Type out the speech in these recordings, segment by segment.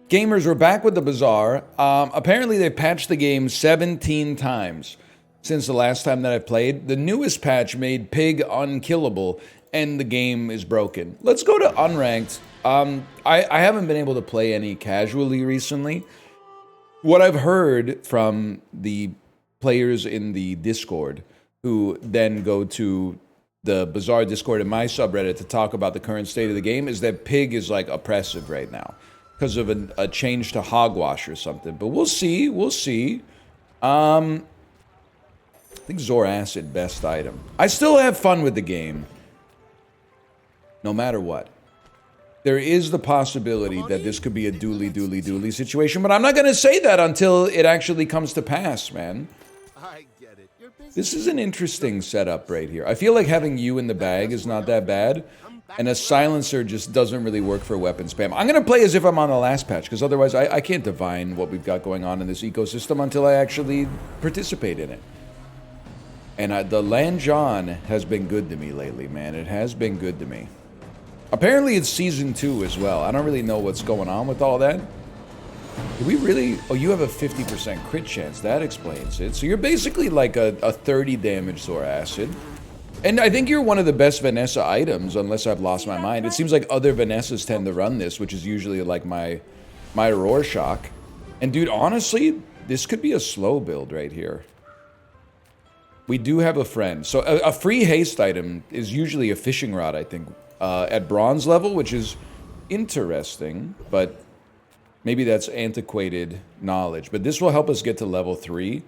Gamers, we're back with the Bazaar. Apparently, they patched the game 17 times since the last time that I played. The newest patch made Pig unkillable, and the game is broken. Let's go to Unranked. I haven't been able to play any casually recently. What I've heard from the players in the Discord, who then go to the Bazaar Discord in my subreddit to talk about the current state of the game, is that Pig is like oppressive right now because of a change to hogwash or something. But we'll see. We'll see. I think Zoracid, best item. I still have fun with the game, no matter what. There is the possibility that this could be a dooley situation, but I'm not going to say that until it actually comes to pass, man. I get it. This is an interesting setup right here. I feel like having you in the bag is not that bad, and a silencer just doesn't really work for weapon spam. I'm going to play as if I'm on the last patch, because otherwise I can't divine what we've got going on in this ecosystem until I actually participate in it. And the Lanjon has been good to me lately, man. It has been good to me. Apparently it's Season 2 as well. I don't really know what's going on with all that. Do we really... Oh, you have a 50% crit chance. That explains it. So you're basically like a 30 damage Zoracid. And I think you're one of the best Vanessa items, unless I've lost my mind. It seems like other Vanessas tend to run this, which is usually like my Rorschach. And dude, honestly, this could be a slow build right here. We do have a friend. So a free haste item is usually a fishing rod, I think, at bronze level, which is interesting, but maybe that's antiquated knowledge. But this will help us get to level 3.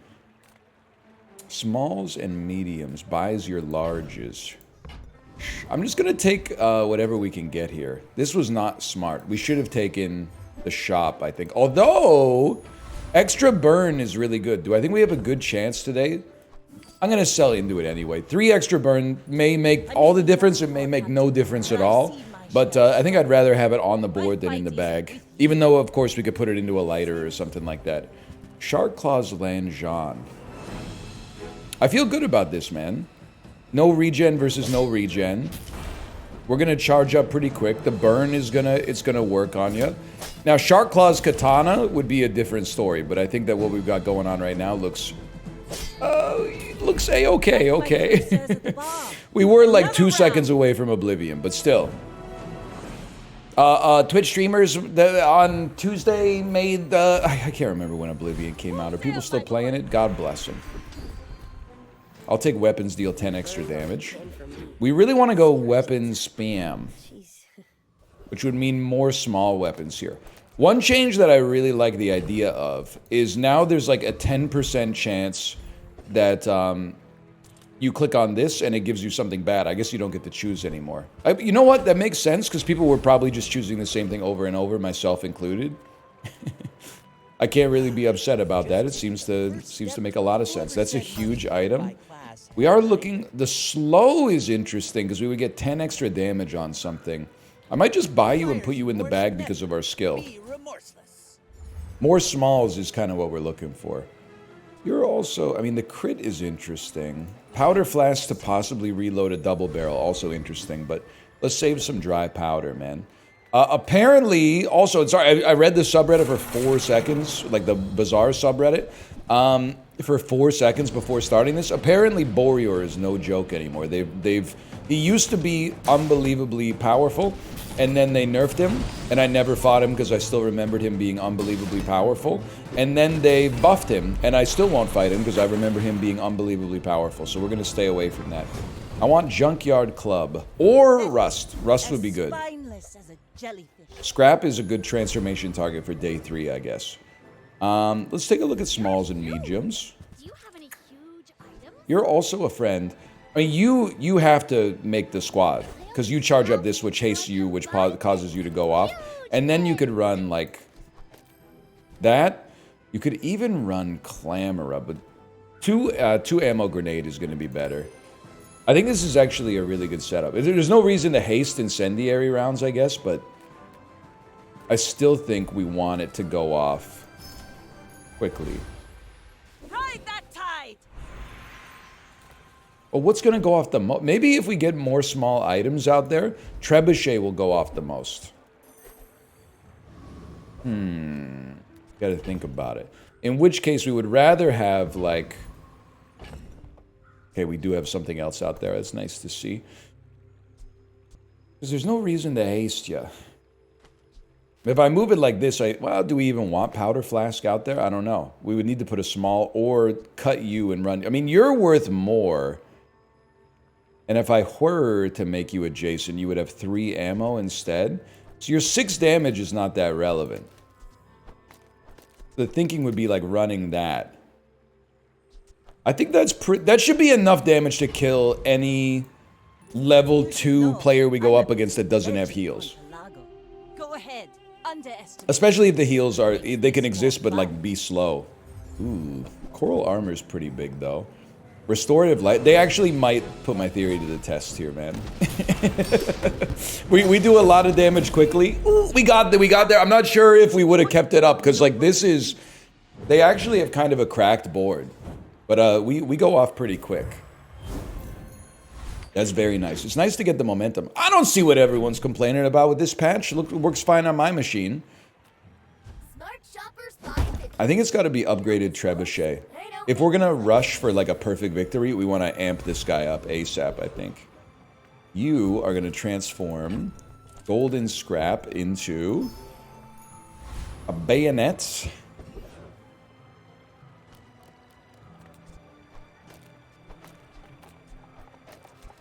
Smalls and mediums buys your larges. I'm just gonna take whatever we can get here. This was not smart. We should have taken the shop, I think. Although extra burn is really good. Do I think we have a good chance today? I'm gonna sell into it anyway. 3 extra burn may make all the difference. It may make no difference at all. But I think I'd rather have it on the board than in the bag. Even though, of course, we could put it into a lighter or something like that. Shark Claws Lanjon. I feel good about this, man. No regen versus no regen. We're gonna charge up pretty quick. The burn is gonna work on you. Now, Shark Claws Katana would be a different story, but I think that what we've got going on right now looks A-okay, okay. We were like 2 seconds away from Oblivion, but still. Twitch streamers on Tuesday made the... I can't remember when Oblivion came out. Are people still playing it? God bless them. I'll take weapons, deal 10 extra damage. We really want to go weapons spam, which would mean more small weapons here. One change that I really like the idea of is now there's like a 10% chance that you click on this and it gives you something bad. I guess you don't get to choose anymore. You know what? That makes sense because people were probably just choosing the same thing over and over, myself included. I can't really be upset about that. It seems to make a lot of sense. That's a huge item. We are looking... The slow is interesting because we would get 10 extra damage on something. I might just buy you and put you in the bag because of our skill. More smalls is kind of what we're looking for. You're also... I mean, the crit is interesting. Powder flask to possibly reload a double barrel, also interesting. But let's save some dry powder, man. Apparently, also... Sorry, I read the subreddit for 4 seconds. Like the Bazaar subreddit. For 4 seconds before starting this. Apparently, Boreor is no joke anymore. He used to be unbelievably powerful, and then they nerfed him, and I never fought him because I still remembered him being unbelievably powerful. And then they buffed him, and I still won't fight him because I remember him being unbelievably powerful. So we're going to stay away from that. I want Junkyard Club or Rust. Rust would be good. Scrap is a good transformation target for day 3, I guess. Let's take a look at smalls and mediums. Do you have any huge items? You're also a friend. I mean, you have to make the squad because you charge up this, which hastes you, which causes you to go off, and then you could run like that. You could even run Clamora, but two ammo grenade is going to be better. I think this is actually a really good setup. There's no reason to haste incendiary rounds, I guess, but I still think we want it to go off quickly. Ride that tide. Well, what's going to go off the most? Maybe if we get more small items out there, Trebuchet will go off the most. Gotta think about it. In which case, we would rather have, like... Okay, we do have something else out there. That's nice to see. Because there's no reason to haste you. If I move it like this, well, do we even want Powder Flask out there? I don't know. We would need to put a small or cut you and run. I mean, you're worth more. And if I were to make you adjacent, you would have 3 ammo instead. So your 6 damage is not that relevant. The thinking would be like running that. I think that should be enough damage to kill any level 2 player we go up against that doesn't have heals. Go ahead. Especially if the heals are, they can exist but like be slow. Ooh, coral armor's pretty big though. Restorative light, they actually might put my theory to the test here, man. we do a lot of damage quickly. Ooh, we got there. I'm not sure if we would have kept it up because like this is, they actually have kind of a cracked board. But we go off pretty quick. That's very nice. It's nice to get the momentum. I don't see what everyone's complaining about with this patch. Look, it works fine on my machine. I think it's got to be upgraded trebuchet. If we're going to rush for like a perfect victory, we want to amp this guy up ASAP, I think. You are going to transform golden scrap into a bayonet.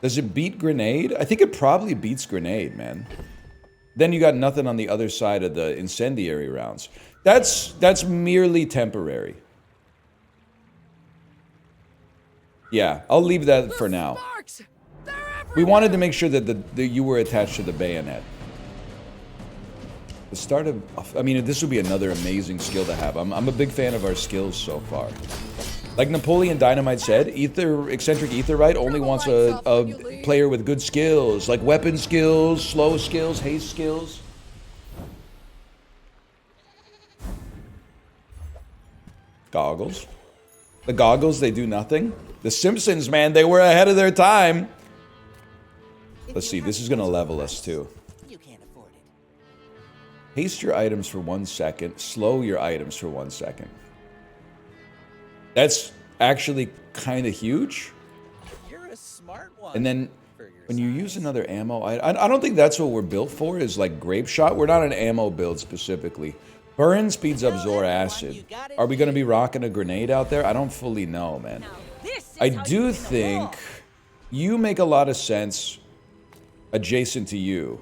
Does it beat grenade? I think it probably beats grenade, man. Then you got nothing on the other side of the incendiary rounds. That's merely temporary. Yeah, I'll leave that for now. We wanted to make sure that you were attached to the bayonet. The start of... I mean, this would be another amazing skill to have. I'm a big fan of our skills so far. Like Napoleon Dynamite said, Eccentric Aetheryte only wants a player with good skills. Like weapon skills, slow skills, haste skills. Goggles. The goggles, they do nothing. The Simpsons, man, they were ahead of their time. Let's see, this is going to level us too. You can't afford it. Haste your items for 1 second. Slow your items for 1 second. That's actually kind of huge. You're a smart one. And then when you use another ammo, I don't think that's what we're built for, is like grape shot. We're not an ammo build specifically. Burn speeds up Zor Acid. Are we going to be rocking a grenade out there? I don't fully know, man. I do think you make a lot of sense adjacent to you.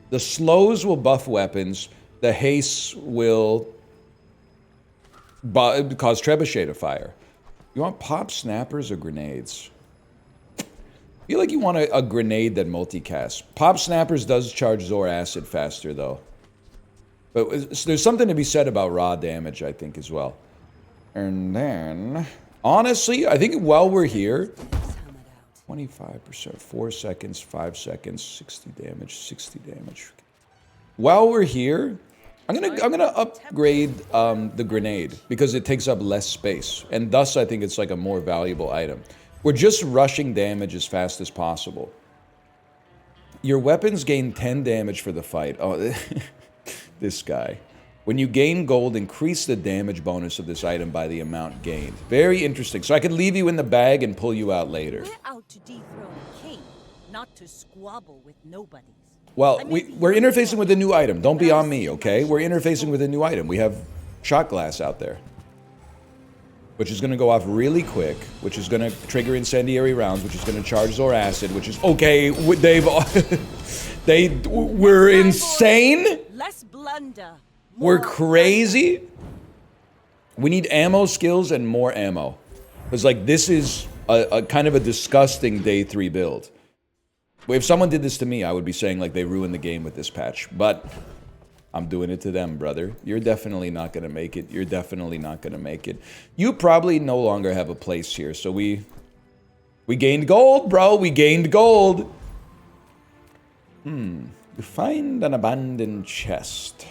The slows will buff weapons. The hastes will cause trebuchet to fire. You want pop snappers or grenades? I feel like you want a grenade that multicasts. Pop snappers does charge Zor Acid faster though. But there's something to be said about raw damage, I think, as well. And then, honestly, I think while we're here, 25%, 4 seconds, 5 seconds, 60 damage, 60 damage. While we're here, I'm gonna upgrade the grenade because it takes up less space, and thus I think it's like a more valuable item. We're just rushing damage as fast as possible. Your weapons gain 10 damage for the fight. Oh, this guy. When you gain gold, increase the damage bonus of this item by the amount gained. Very interesting. So I could leave you in the bag and pull you out later. We're out to dethrone a king, not to squabble with nobodies. Well, we're interfacing with a new item. Don't be on me, okay? We're interfacing with a new item. We have shot glass out there, which is going to go off really quick, which is going to trigger incendiary rounds, which is going to charge Zor Acid, which is... Okay, we're insane? Less blunder. We're crazy? We need ammo skills and more ammo. Because, like, this is a kind of a disgusting day 3 build. If someone did this to me, I would be saying, like, they ruined the game with this patch. But I'm doing it to them, brother. You're definitely not going to make it. You're definitely not going to make it. You probably no longer have a place here. So we gained gold, bro. We gained gold. You find an abandoned chest.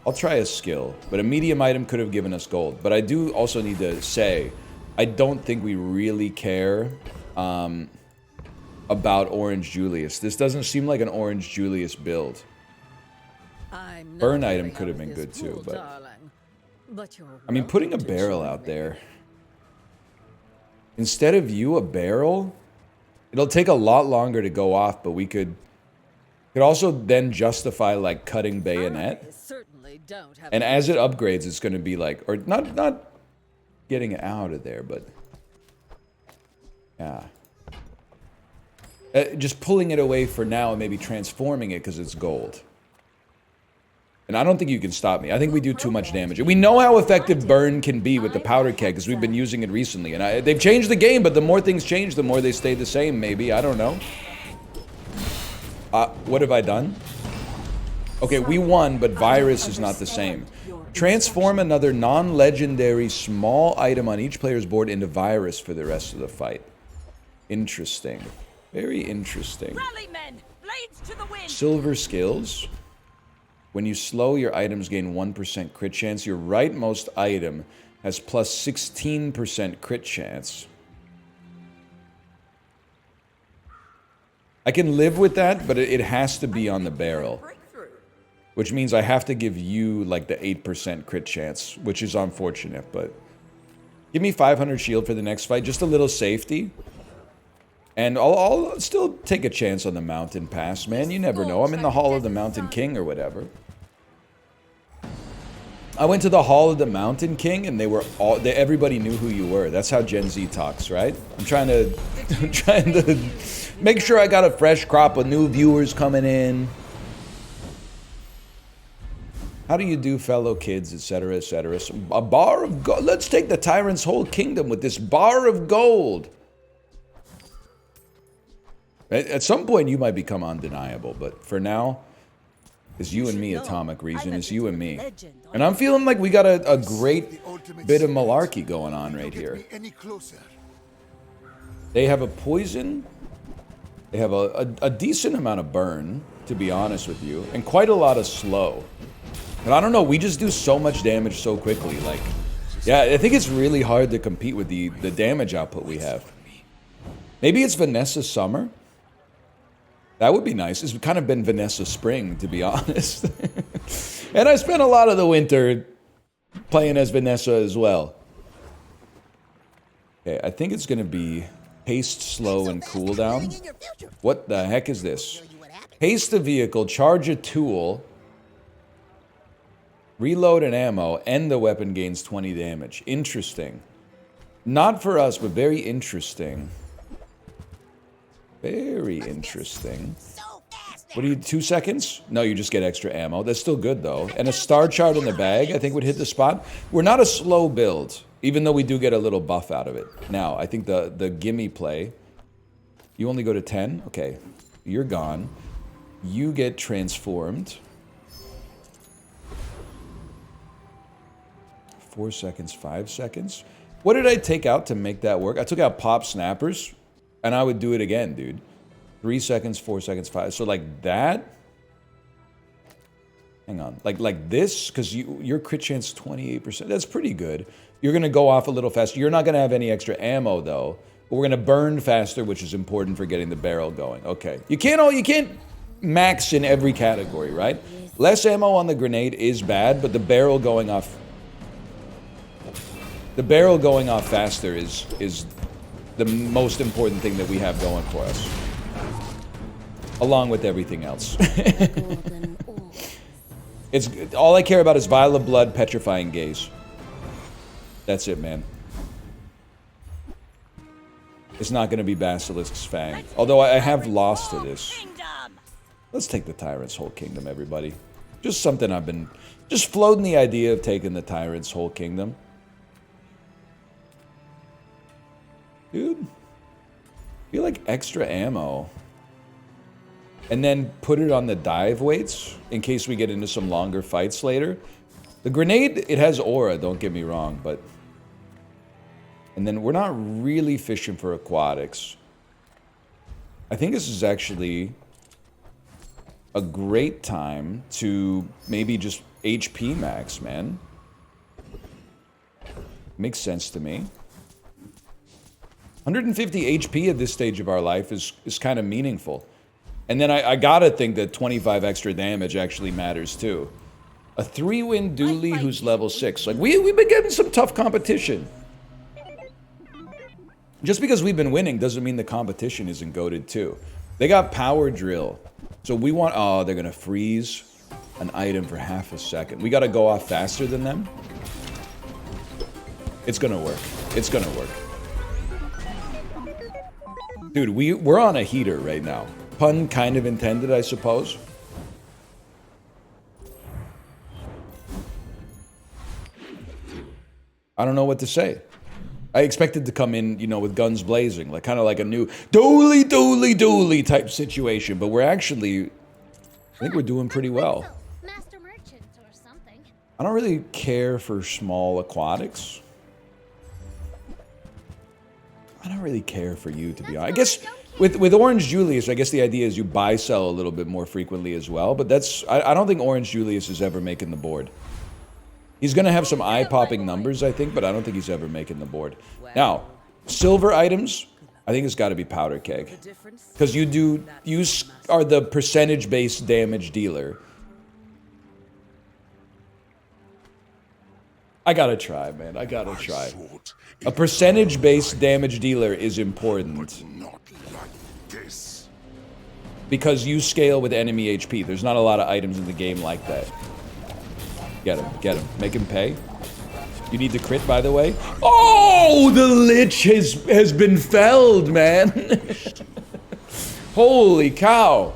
I'll try a skill, but a medium item could have given us gold. But I do also need to say, I don't think we really care about Orange Julius. This doesn't seem like an Orange Julius build. Burn item could have been good too, but I mean, putting a barrel out there instead of you a barrel, it'll take a lot longer to go off, but we could also then justify like cutting bayonet. And as it upgrades, it's going to be like, or not getting it out of there, but yeah. Just pulling it away for now and maybe transforming it because it's gold. And I don't think you can stop me. I think we do too much damage. We know how effective burn can be with the powder keg because we've been using it recently. And they've changed the game, but the more things change, the more they stay the same, maybe. I don't know. What have I done? Okay, we won, but virus is not the same. Transform another non-legendary small item on each player's board into virus for the rest of the fight. Interesting. Very interesting. Rally men, blades to the wind. Silver skills. When you slow, your items gain 1% crit chance. Your rightmost item has plus 16% crit chance. I can live with that, but it has to be on the barrel. Which means I have to give you like the 8% crit chance, which is unfortunate, but give me 500 shield for the next fight, just a little safety. And I'll still take a chance on the Mountain Pass, man. You never know. I'm in the Hall of the Mountain King or whatever. I went to the Hall of the Mountain King, and everybody knew who you were. That's how Gen Z talks, right? I'm trying to make sure I got a fresh crop of new viewers coming in. How do you do, fellow kids, etc., etc.? A bar of gold. Let's take the tyrant's whole kingdom with this bar of gold. At some point, you might become undeniable, but for now, it's you and me, Atomic Reason. It's you and me. And I'm feeling like we got a great bit of malarkey going on right here. They have a poison. They have a decent amount of burn, to be honest with you, and quite a lot of slow. And I don't know, we just do so much damage so quickly. Like, yeah, I think it's really hard to compete with the damage output we have. Maybe it's Vanessa Summer. That would be nice. It's kind of been Vanessa Spring, to be honest. And I spent a lot of the winter playing as Vanessa as well. Okay, I think it's going to be haste, slow, and cooldown. What the heck is this? Haste a vehicle, charge a tool, reload an ammo, and the weapon gains 20 damage. Interesting. Not for us, but very interesting. Very interesting. What do you, 2 seconds? No, you just get extra ammo. That's still good, though. And a star chart in the bag, I think, would hit the spot. We're not a slow build, even though we do get a little buff out of it. Now, I think the gimme play, you only go to 10? Okay, you're gone. You get transformed. 4 seconds, 5 seconds. What did I take out to make that work? I took out pop snappers. And I would do it again, dude. 3 seconds, 4 seconds, 5. So like that. Hang on. Like this, because your crit chance 28%. That's pretty good. You're going to go off a little faster. You're not going to have any extra ammo, though. But we're going to burn faster, which is important for getting the barrel going. Okay. You can't max in every category, right? Less ammo on the grenade is bad, but the barrel going off... The barrel going off faster is the most important thing that we have going for us. Along with everything else. It's all I care about is Vial of Blood, Petrifying Gaze. That's it, man. It's not going to be Basilisk's Fang. Although I have lost to this. Let's take the Tyrant's Whole Kingdom, everybody. Just something I've been... Just floating the idea of taking the Tyrant's Whole Kingdom. Dude, I feel like extra ammo. And then put it on the dive weights in case we get into some longer fights later. The grenade, it has aura, don't get me wrong, but... And then we're not really fishing for aquatics. I think this is actually a great time to maybe just HP max, man. Makes sense to me. 150 HP at this stage of our life is kind of meaningful. And then I gotta think that 25 extra damage actually matters too. A 3-win Dooley who's level 6. Like, we've been getting some tough competition. Just because we've been winning doesn't mean the competition isn't goated too. They got power drill. So we want... Oh, they're going to freeze an item for half a second. We got to go off faster than them. It's going to work. It's going to work. Dude, we're on a heater right now. Pun kind of intended, I suppose. I don't know what to say. I expected to come in, you know, with guns blazing, like kind of like a new dooley, dooley, dooley type situation, but we're actually, I think we're doing pretty well. Master merchant or something. I don't really care for small aquatics. I don't really care for you, to be honest. I guess with Orange Julius, I guess the idea is you buy sell a little bit more frequently as well, but that's, I don't think Orange Julius is ever making the board. He's going to have some eye-popping numbers, I think, but I don't think he's ever making the board. Now, silver items, I think it's got to be Powder Keg. Because you are the percentage-based damage dealer. I got to try, man. I got to try. A percentage-based damage dealer is important. Because you scale with enemy HP. There's not a lot of items in the game like that. Get him, get him. Make him pay. You need the crit, by the way. Oh, the Lich has been felled, man. Holy cow.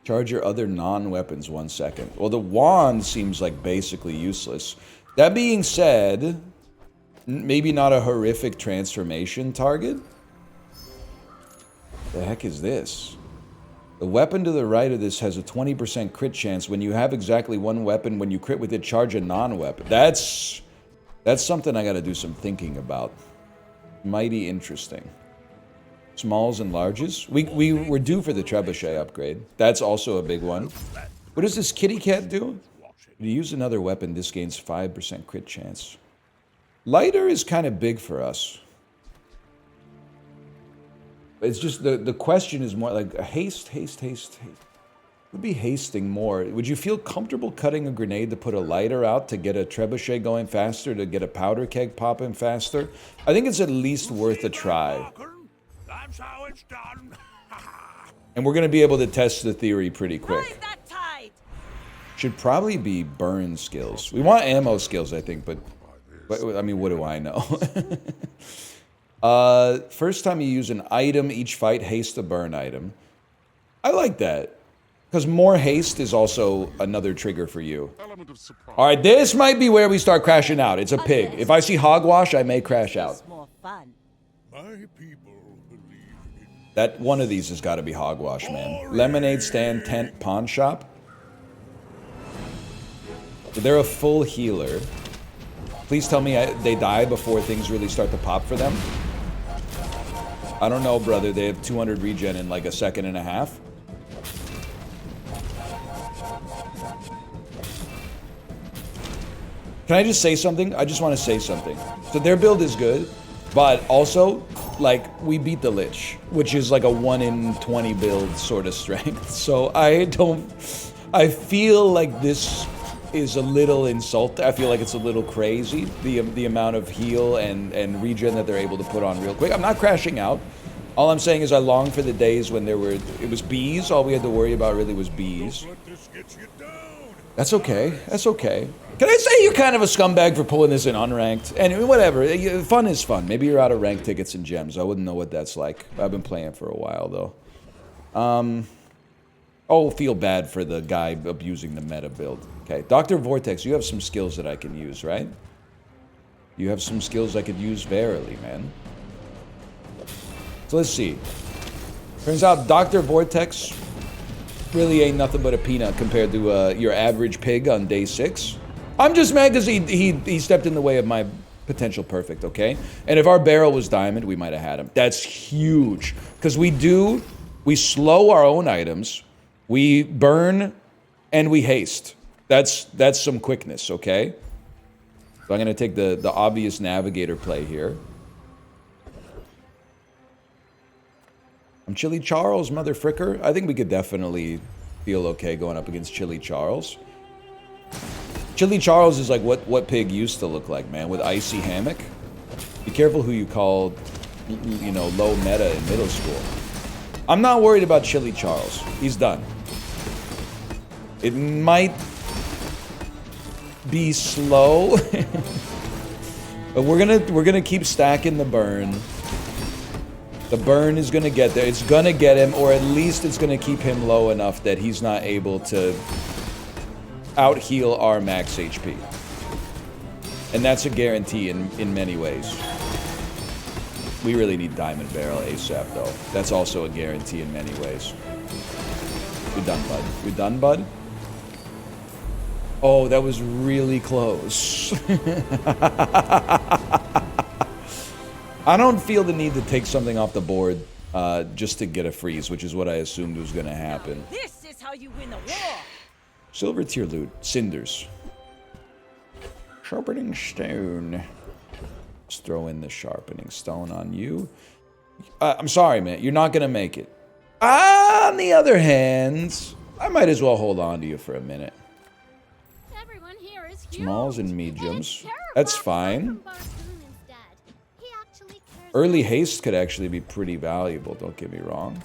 Charge your other non-weapons 1 second. Well, the wand seems like basically useless. That being said, maybe not a horrific transformation target. The heck is this? The weapon to the right of this has a 20% crit chance. When you have exactly one weapon, when you crit with it, charge a non-weapon. That's something I gotta do some thinking about. Mighty interesting. Smalls and larges. We're due for the trebuchet upgrade. That's also a big one. What does this kitty cat do? When you use another weapon, this gains 5% crit chance. Lighter is kind of big for us. It's just the question is more like haste. Would be hasting more. Would you feel comfortable cutting a grenade to put a lighter out to get a trebuchet going faster, to get a powder keg popping faster? I think it's at least worth a try. That's how it's done. And we're going to be able to test the theory pretty quick. Ride that tide. Should probably be burn skills. We want ammo skills, I think, but I mean, what do I know? First time you use an item, each fight haste a burn item. I like that. Because more haste is also another trigger for you. Alright, this might be where we start crashing out. It's a pig. If I see hogwash, I may crash out. It's more fun. My people believe in That one of these has got to be hogwash, man. Lemonade stand, tent, pawn shop. They're a full healer. Please tell me they die before things really start to pop for them. I don't know, brother. They have 200 regen in like a second and a half. Can I just say something? I just want to say something. So their build is good, but also, like, we beat the Lich, which is like a 1 in 20 build sort of strength. So I feel like this is a little insult. I feel like it's a little crazy, the amount of heal and regen that they're able to put on real quick. I'm not crashing out. All I'm saying is I long for the days when it was bees. All we had to worry about really was bees. let this get you down. That's okay. That's okay. Can I say you're kind of a scumbag for pulling this in unranked? And whatever. Fun is fun. Maybe you're out of ranked tickets and gems. I wouldn't know what that's like. I've been playing for a while, though. Oh, feel bad for the guy abusing the meta build. Okay. Dr. Vortex, you have some skills that I can use, right? You have some skills I could use verily, man. So let's see. Turns out Dr. Vortex really ain't nothing but a peanut compared to your average pig on day 6. I'm just mad because he stepped in the way of my potential perfect, okay? And if our barrel was diamond, we might have had him. That's huge. Because we slow our own items, we burn, and we haste. That's some quickness, okay? So I'm going to take the obvious navigator play here. I'm Chili Charles, mother fricker. I think we could definitely feel okay going up against Chili Charles. Chili Charles is like what Pig used to look like, man, with icy hammock. Be careful who you call, you know, low meta in middle school. I'm not worried about Chili Charles. He's done. It might be slow, but we're gonna keep stacking the burn. The burn is gonna get there. It's gonna get him, or at least it's gonna keep him low enough that he's not able to out heal our max HP. And that's a guarantee in many ways. We really need Diamond Barrel ASAP though. That's also a guarantee in many ways. We're done, bud. We're done, bud? Oh, that was really close. I don't feel the need to take something off the board just to get a freeze, which is what I assumed was going to happen. This is how you win a war. Silver tier loot. Cinders. Sharpening stone. Let's throw in the sharpening stone on you. I'm sorry, man. You're not going to make it. On the other hand, I might as well hold on to you for a minute. Everyone here is huge. Smalls and And mediums. it's terrible That's aside fine. from Barsoom instead. He actually cares Early about haste could actually be pretty valuable, don't get me wrong.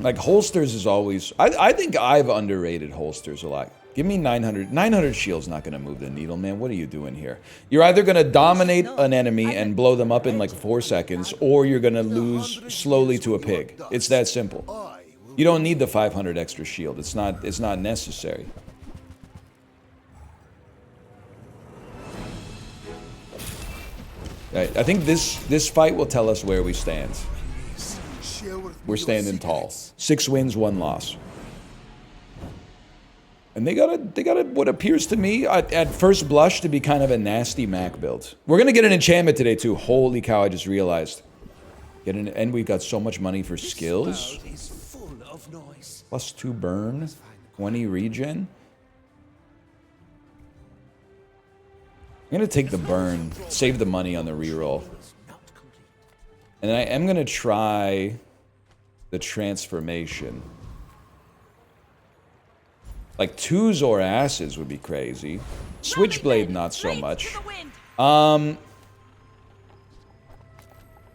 Like, holsters is always... I think I've underrated holsters a lot. Give me 900. 900 shield's not going to move the needle, man. What are you doing here? You're either going to dominate an enemy and blow them up in like 4 seconds, or you're going to lose slowly to a pig. It's that simple. You don't need the 500 extra shield. It's not necessary. Right, I think this fight will tell us where we stand. We're standing tall. 6 wins, 1 loss. And they got what appears to me at first blush to be kind of a nasty Mac build. We're gonna get an enchantment today too. Holy cow! I just realized. And we got so much money for skills. +2 burn, 20 regen. I'm gonna take the burn, save the money on the reroll, and I am gonna try the transformation. Like 2 Zor Acids would be crazy. Switchblade, not so much.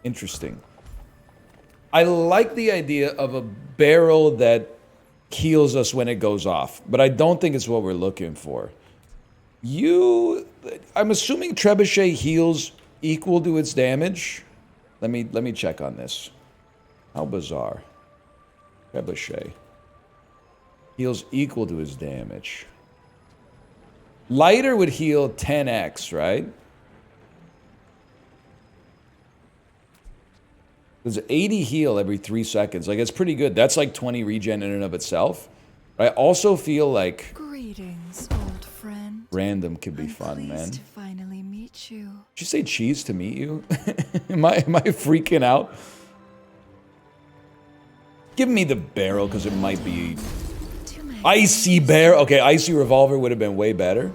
Interesting. I like the idea of a barrel that heals us when it goes off, but I don't think it's what we're looking for. I'm assuming Trebuchet heals equal to its damage. Let me check on this. How bizarre. Trebuchet. Heals equal to his damage. Lighter would heal 10x, right? There's 80 heal every 3 seconds. Like, it's pretty good. That's like 20 regen in and of itself. I also feel like... Greetings, old friend. Random could be I'm fun, man. pleased to finally meet you. Did you say cheese to meet you? am I freaking out? Give me the barrel, because it might be... Icy Bear. Okay, Icy Revolver would have been way better.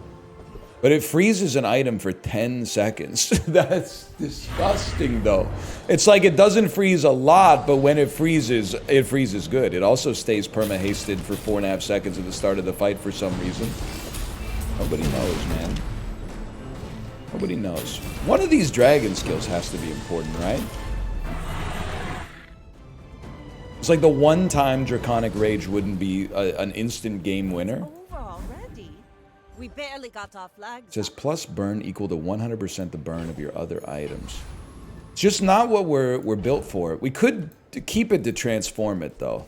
But it freezes an item for 10 seconds. That's disgusting, though. It's like it doesn't freeze a lot, but when it freezes good. It also stays perma-hasted for 4.5 seconds at the start of the fight for some reason. Nobody knows, man. Nobody knows. One of these dragon skills has to be important, right? It's like the one time Draconic Rage wouldn't be an instant game winner. Over already. We barely got off flags. It says plus burn equal to 100% the burn of your other items. It's just not what we're built for. We could keep it to transform it, though.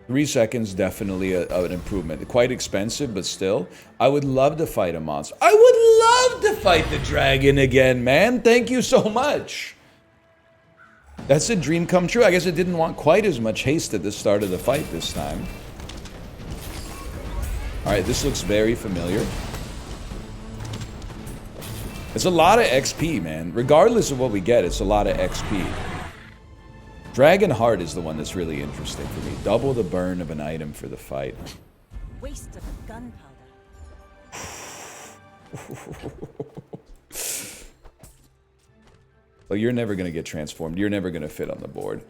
Three seconds, definitely an improvement. Quite expensive, but still. I would love to fight a monster. I would love to fight the dragon again, man. Thank you so much. That's a dream come true. I guess it didn't want quite as much haste at the start of the fight this time. Alright, this looks very familiar. It's a lot of XP, man. Regardless of what we get, it's a lot of XP. Dragon Heart is the one that's really interesting for me. Double the burn of an item for the fight. Waste of gunpowder. Well, you're never going to get transformed. You're never going to fit on the board.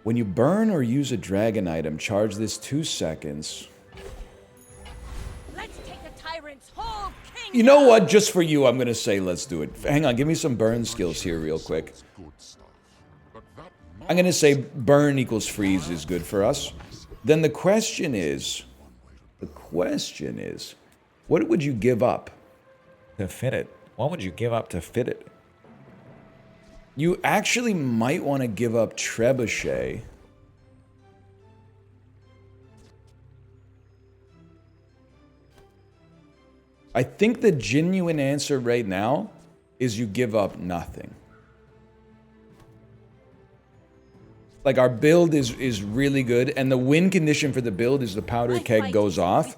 When you burn or use a dragon item, charge this 2 seconds. Let's take the tyrant's whole kingdom. You know what? Just for you, I'm going to say let's do it. Hang on, give me some burn skills here real quick. I'm going to say burn equals freeze is good for us. Then the question is, what would you give up to fit it? What would you give up to fit it? You actually might want to give up Trebuchet. I think the genuine answer right now is you give up nothing. Like, our build is really good, and the win condition for the build is the powder keg goes off.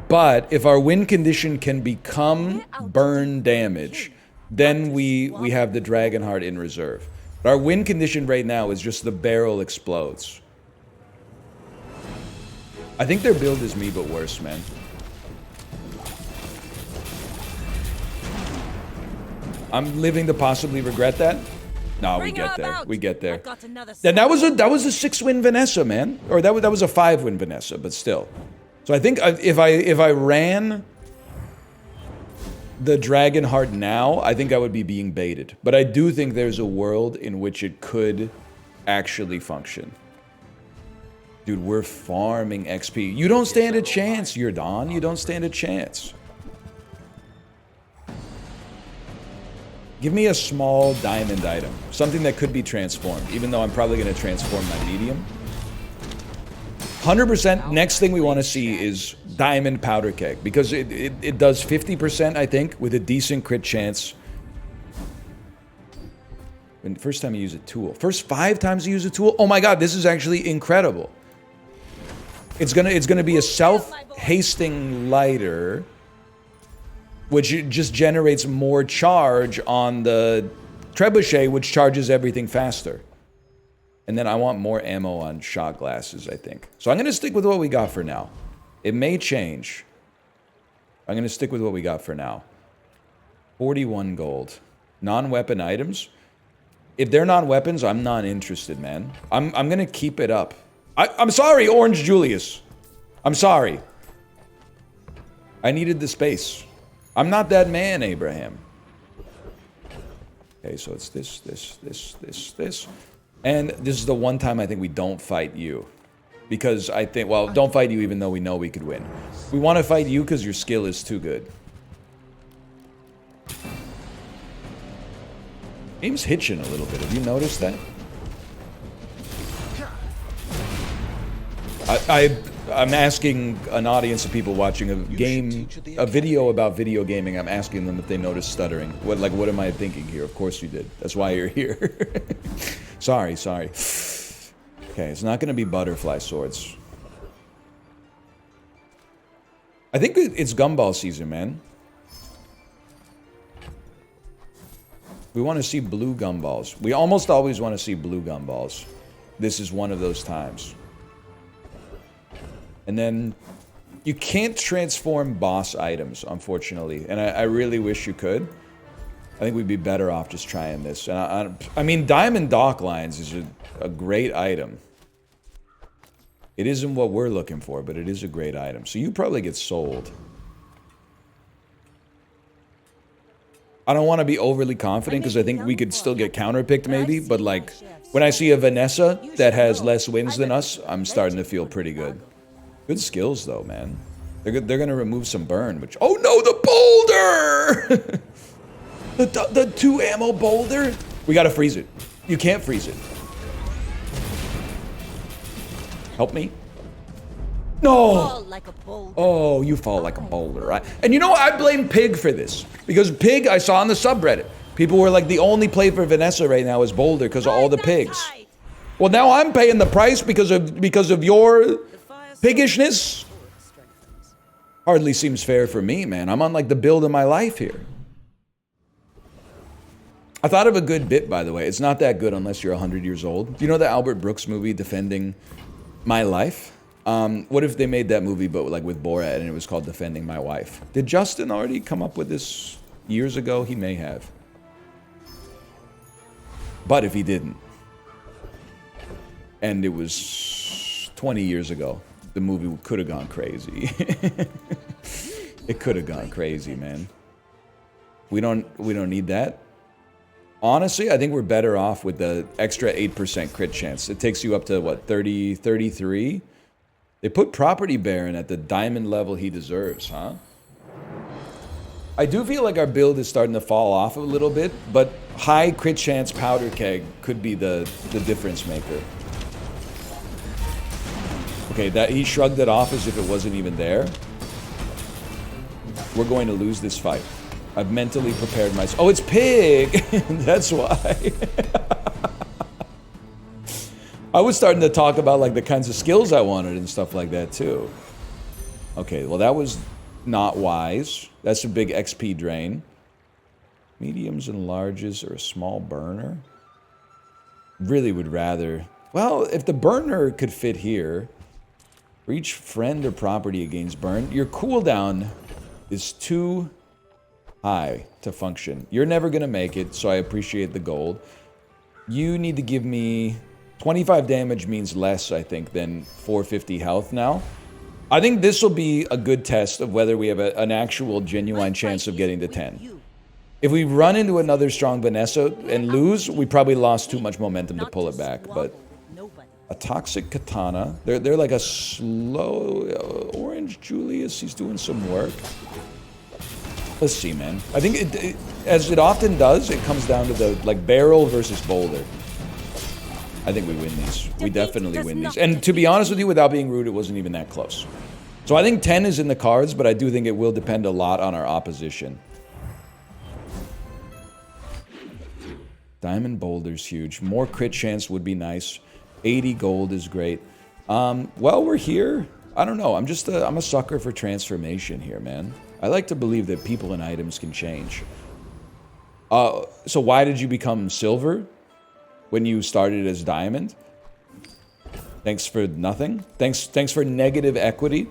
But if our win condition can become burn damage, then we have the Dragonheart in reserve. But our win condition right now is just the barrel explodes. I think their build is me, but worse, man. I'm living to possibly regret that. No, we get there. We get there. And that was a 6-win Vanessa, man. Or that was a 5-win Vanessa, but still. So I think if I ran the Dragonheart now, I think I would be being baited. But I do think there's a world in which it could actually function. Dude, we're farming XP. You don't stand a chance, Yordon. You don't stand a chance. Give me a small diamond item. Something that could be transformed, even though I'm probably going to transform my medium. 100% next thing we want to see is diamond powder keg, because it does 50%, I think, with a decent crit chance. When first time you use a tool. First 5 times you use a tool? Oh my god, this is actually incredible. It's gonna be a self-hasting lighter, which just generates more charge on the trebuchet, which charges everything faster. And then I want more ammo on shot glasses, I think. So I'm going to stick with what we got for now. It may change. I'm going to stick with what we got for now. 41 gold. Non-weapon items. If they're non-weapons, I'm not interested, man. I'm going to keep it up. I'm sorry, Orange Julius. I'm sorry. I needed the space. I'm not that man, Abraham. Okay, so it's this. And this is the one time I think we don't fight you. Because I think, well, don't fight you even though we know we could win. We want to fight you because your skill is too good. Game's hitching a little bit. Have you noticed that? I'm asking an audience of people watching a video about video gaming. I'm asking them if they notice stuttering. What am I thinking here? Of course you did. That's why you're here. Sorry. Okay, it's not going to be butterfly swords. I think it's gumball season, man. We want to see blue gumballs. We almost always want to see blue gumballs. This is one of those times. And then you can't transform boss items, unfortunately. And I really wish you could. I think we'd be better off just trying this. And I mean, Diamond Dock Lines is a great item. It isn't what we're looking for, but it is a great item. So you probably get sold. I don't want to be overly confident because I think we could still get counterpicked maybe. But like, when I see a Vanessa that has less wins than us, I'm starting to feel pretty good. Good skills though, man. They're going to remove some burn, which... Oh no, the boulder! the 2 ammo boulder? We got to freeze it. You can't freeze it. Help me. No! Oh, you fall like a boulder, right? And you know what? I blame Pig for this. Because Pig, I saw on the subreddit. People were like, the only play for Vanessa right now is Boulder because of all the pigs. Well, now I'm paying the price because of your piggishness. Hardly seems fair for me, man. I'm on like the build of my life here. I thought of a good bit, by the way. It's not that good unless you're 100 years old. Do you know the Albert Brooks movie, Defending My Life? What if they made that movie, but like with Borat, and it was called Defending My Wife? Did Justin already come up with this years ago? He may have. But if he didn't, and it was 20 years ago, the movie could have gone crazy. It could have gone crazy, man. We don't need that. Honestly, I think we're better off with the extra 8% crit chance. It takes you up to, what, 30, 33? They put Property Baron at the diamond level he deserves, huh? I do feel like our build is starting to fall off a little bit, but high crit chance powder keg could be the difference maker. Okay, that he shrugged it off as if it wasn't even there. We're going to lose this fight. I've mentally prepared myself. Oh, it's Pig! That's why. I was starting to talk about like the kinds of skills I wanted and stuff like that too. Okay, well that was not wise. That's a big XP drain. Mediums and larges or a small burner. Really would rather... Well, if the burner could fit here... Reach friend or property against burn. Your cooldown is too high to function. You're never going to make it, so I appreciate the gold. You need to give me... 25 damage means less, I think, than 450 health now. I think this will be a good test of whether we have an actual genuine chance of getting to 10. If we run into another strong Vanessa and lose, we probably lost too much momentum to pull it back, but... A toxic katana. They're like a slow... Orange Julius, he's doing some work. Let's see, man. I think, as it often does, it comes down to the, like, barrel versus boulder. I think we win these. We definitely win these. And to be honest with you, without being rude, it wasn't even that close. So I think 10 is in the cards, but I do think it will depend a lot on our opposition. Diamond boulder's huge. More crit chance would be nice. 80 gold is great. Well, we're here. I don't know. I'm a sucker for transformation here, man. I like to believe that people and items can change. So why did you become silver when you started as diamond? Thanks for nothing. Thanks for negative equity.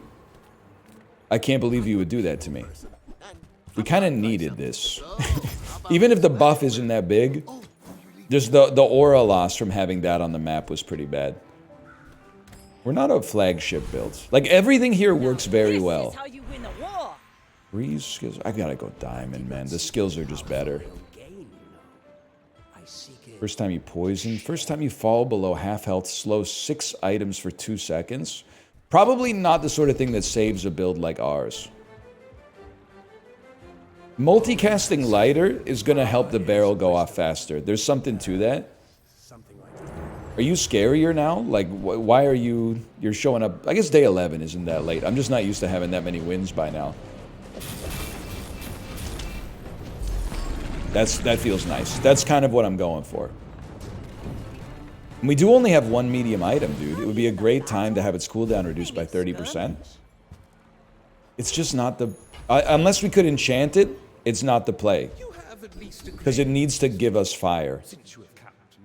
I can't believe you would do that to me. We kind of needed this. Even if the buff isn't that big, just the aura loss from having that on the map was pretty bad. We're not a flagship build. Like, everything here works very well. Breeze skills. I gotta go diamond, man. The skills are just better. First time you poison. First time you fall below half health. Slow 6 items for 2 seconds. Probably not the sort of thing that saves a build like ours. Multicasting lighter is going to help the barrel go off faster. There's something to that. Are you scarier now? Like, why are you... You're showing up... I guess day 11 isn't that late. I'm just not used to having that many wins by now. That feels nice. That's kind of what I'm going for. And we do only have one medium item, dude. It would be a great time to have its cooldown reduced by 30%. It's just not the... unless we could enchant it, it's not the play. Because it needs to give us fire.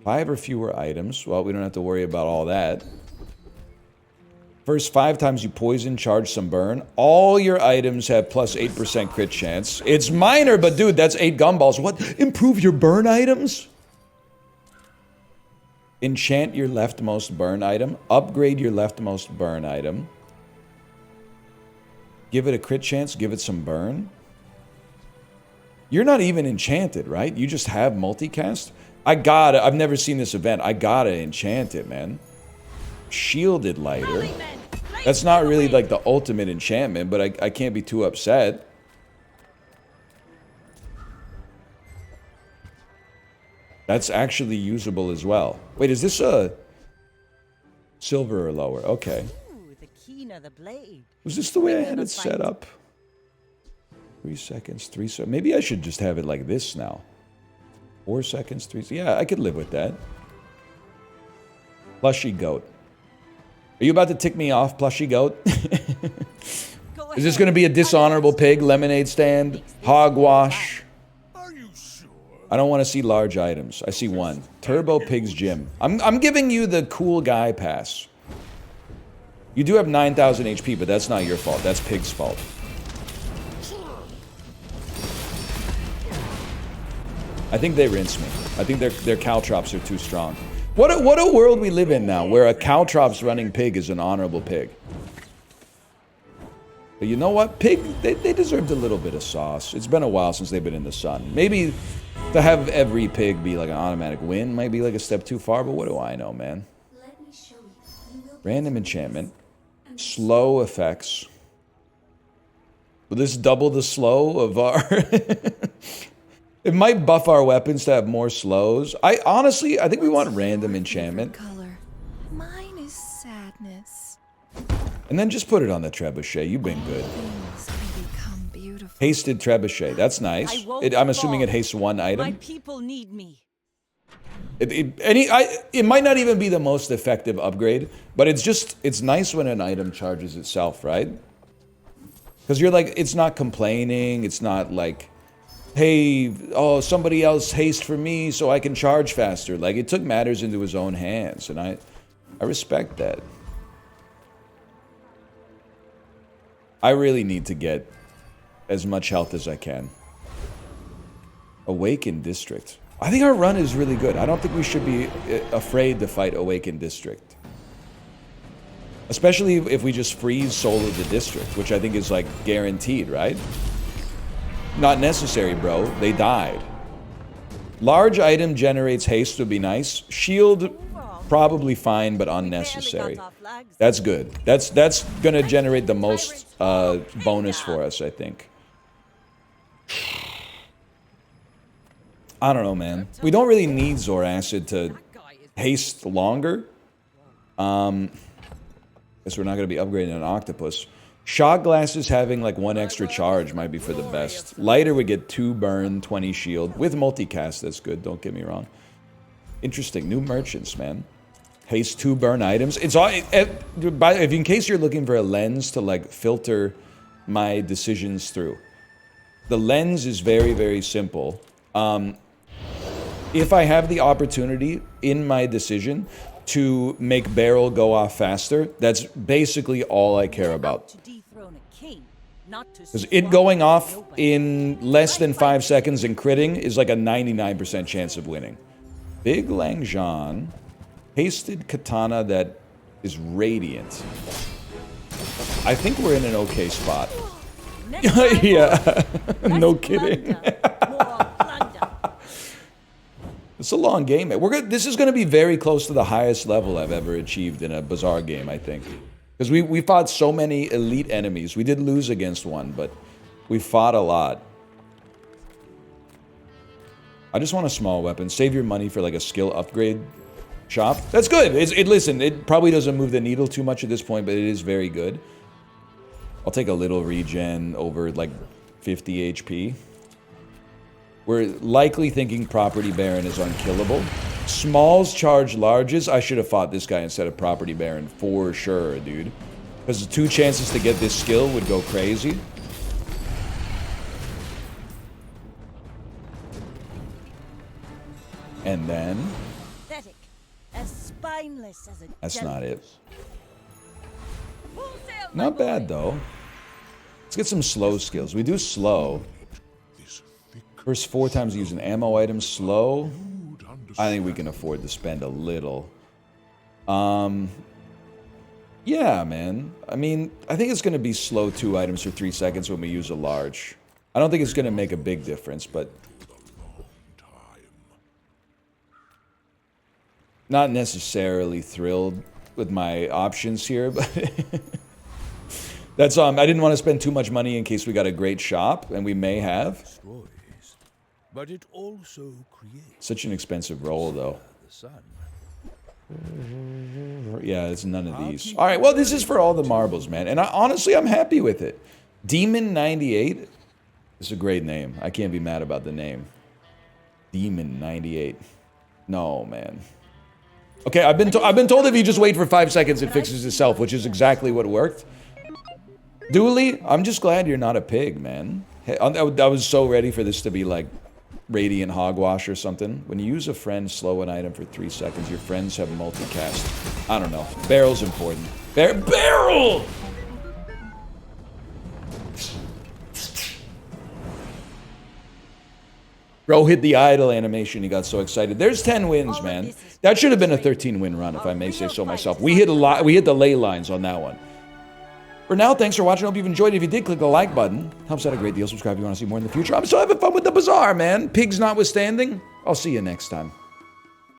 5 or fewer items. Well, we don't have to worry about all that. First 5 times you poison, charge some burn. All your items have plus 8% crit chance. It's minor, but dude, that's 8 gumballs. What? Improve your burn items? Enchant your leftmost burn item. Upgrade your leftmost burn item. Give it a crit chance. Give it some burn. You're not even enchanted, right? You just have multicast? I've never seen this event. I gotta enchant it, man. Shielded lighter. That's not really like the ultimate enchantment, but I can't be too upset. That's actually usable as well. Wait, is this a silver or lower? Okay. Was this the way I had it set up? 3 seconds, 3 seconds. Maybe I should just have it like this now. 4 seconds, 3 seconds. Yeah, I could live with that. Plushy goat. Are you about to tick me off, plushy goat? Is this going to be a dishonorable pig, lemonade stand, hogwash? Are you sure? I don't want to see large items. I see one. Turbo Pig's Gym. I'm giving you the cool guy pass. You do have 9,000 HP, but that's not your fault. That's Pig's fault. I think they rinse me. I think their caltrops are too strong. What a world we live in now, where a caltrops running pig is an honorable pig. But you know what? Pig, they deserved a little bit of sauce. It's been a while since they've been in the sun. Maybe to have every pig be like an automatic win might be like a step too far, but what do I know, man? Random enchantment. Slow effects. Will this double the slow of our... It might buff our weapons to have more slows. Honestly, I think we want random enchantment. Color. Mine is sadness. And then just put it on the trebuchet. You've been good. Things can become beautiful. Hasted trebuchet. That's nice. I'm assuming it hastes one My item. people need me. It might not even be the most effective upgrade, but it's nice when an item charges itself, right? Because you're like, it's not complaining. It's not like, hey, oh, somebody else haste for me so I can charge faster. Like, it took matters into his own hands, and I respect that. I really need to get as much health as I can. Awakened District. I think our run is really good. I don't think we should be afraid to fight Awakened District. Especially if we just freeze solo the district, which I think is like guaranteed, right? Not necessary, bro. They died. Large item generates haste would be nice. Shield, probably fine, but unnecessary. That's good. That's gonna generate the most bonus for us, I think. I don't know, man. We don't really need Zor Acid to haste longer. Guess we're not gonna be upgrading an octopus. Shot glasses having like 1 extra charge might be for the best. Lighter would get 2 burn, 20 shield. With multicast, that's good, don't get me wrong. Interesting, new merchants, man. Haste 2 burn items. It's all, if in case you're looking for a lens to like filter my decisions through. The lens is very, very simple. If I have the opportunity in my decision to make barrel go off faster, that's basically all I care about. Because it going off in less than 5 seconds and critting is like a 99% chance of winning. Big Langjan. Hasted katana that is radiant. I think we're in an okay spot. Yeah, no kidding. It's a long game. This is going to be very close to the highest level I've ever achieved in a Bazaar game, I think. Because we fought so many elite enemies. We did lose against one, but we fought a lot. I just want a small weapon. Save your money for like a skill upgrade shop. That's good. Listen, it probably doesn't move the needle too much at this point, but it is very good. I'll take a little regen over like 50 HP. We're likely thinking Property Baron is unkillable. Smalls charge larges. I should have fought this guy instead of Property Baron for sure, dude. Because the 2 chances to get this skill would go crazy. And then... As spineless as a that's not it. Full sail, Not bad, though. Let's get some slow skills. We do slow. First 4 times using ammo items, slow. I think we can afford to spend a little. Yeah, man. I mean, I think it's going to be slow 2 items for 3 seconds when we use a large. I don't think it's going to make a big difference, but... Not necessarily thrilled with my options here, but... That's, I didn't want to spend too much money in case we got a great shop, and we may have. But it also creates Such an expensive roll, though. the sun. Yeah, it's none of these. All right, well, this is for all the marbles, man. And honestly, I'm happy with it. Demon98 is a great name. I can't be mad about the name. Demon98. No, man. Okay, I've been told if you just wait for 5 seconds, it fixes itself, which is exactly what worked. Dooley, I'm just glad you're not a pig, man. I was so ready for this to be like Radiant Hogwash or something. When you use a friend, slow an item for 3 seconds, your friends have multicast. I don't know. Barrel's important. Barrel! Bro hit the idle animation. He got so excited. There's 10 wins, man. That should have been a 13-win run, if I may say so myself. We hit a lot. We hit the ley lines on that one. For now, thanks for watching. I hope you've enjoyed it. If you did, click the like button. Helps out a great deal. Subscribe if you want to see more in the future. I'm still having fun with the Bazaar, man. Pigs notwithstanding. I'll see you next time.